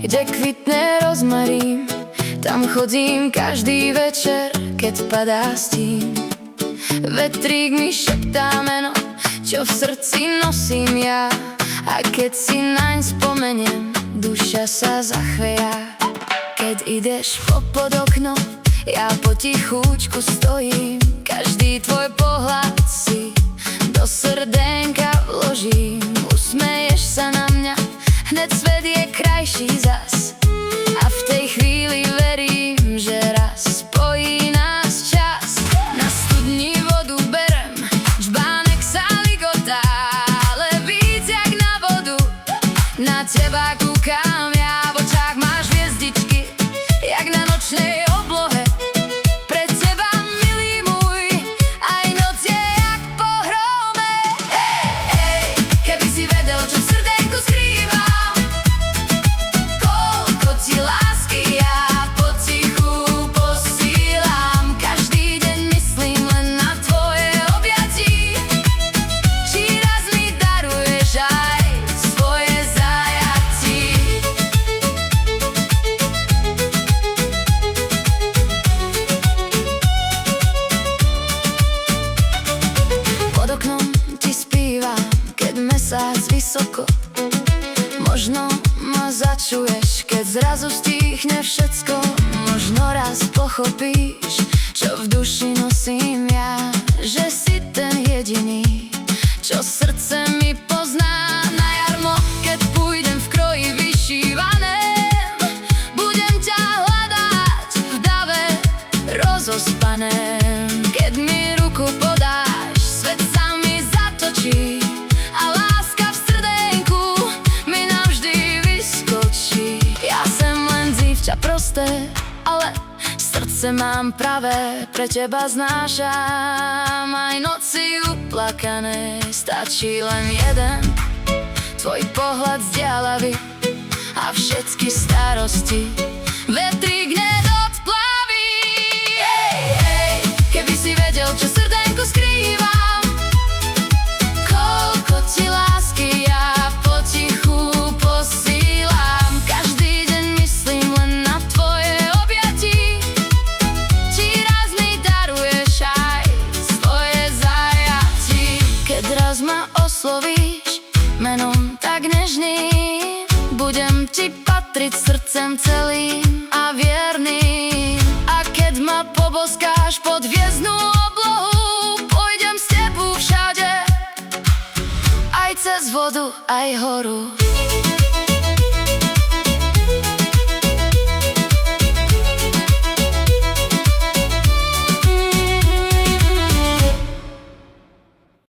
kde kvitne rozmarín. Tam chodím každý večer, keď padá stín. Vetrík mi šeptá meno, čo v srdci nosím ja. A keď si naň spomeniem, duša sa zachvejá. Keď ideš pod okno, ja potichúčku stojím. Každý tvoj pohľad si do srdenka vložím. Usmeješ sa na mňa, hned svet je krajší zas. A v tej chvíli verím, že raz spojí nás čas. Na studni vodu berem, čbánek sa ligotá, ale víc jak na vodu na teba kúkam ja. V očách máš hviezdičky, jak na nočnej oblohe. Pre teba, milý môj, aj noc je jak po hrome. Keby si vedel, čo v srdenku skrývam, koľko ti lásky ja potichu posílam. Každý deň myslím len na tvoje objatí. Či raz mi daruješ aj svoje zajatí. Pod oknom ti spívam, keď mesác vysoko. Možno ma začuješ, keď zrazu stíchne všetko. Možno raz pochopíš, čo v duši nosím ja. Že si ten jediný, čo srdce mi pozná. Na jarmo, keď pôjdem v kroji vyšívaném, budem ťa hľadať v dave rozospaném. Keď mi ruku podáš, svet sa mi zatočí a láska v srdenku mi navždy vyskočí. Ja sem len dívča prosté, ale srdce mám pravé. Pre teba znášam aj noci uplakané. Stačí len jeden tvoj pohľad z diaľavy a všetky starosti vetrík neodplaví. Keby si vedel, čo v srdenku skrývam, koľko ti lásky ja potichu posílam. Každý deň myslím len na tvoje objatí. Či raz mi daruješ aj svoje zajatí. Keď raz ma oslovíš menom tak nežným, budem ti patriť srdcem celým a verným. A keď ma poboskáš pod hviezdnu oblohu, pôjdem s tebou všade, aj cez vodu, aj horu.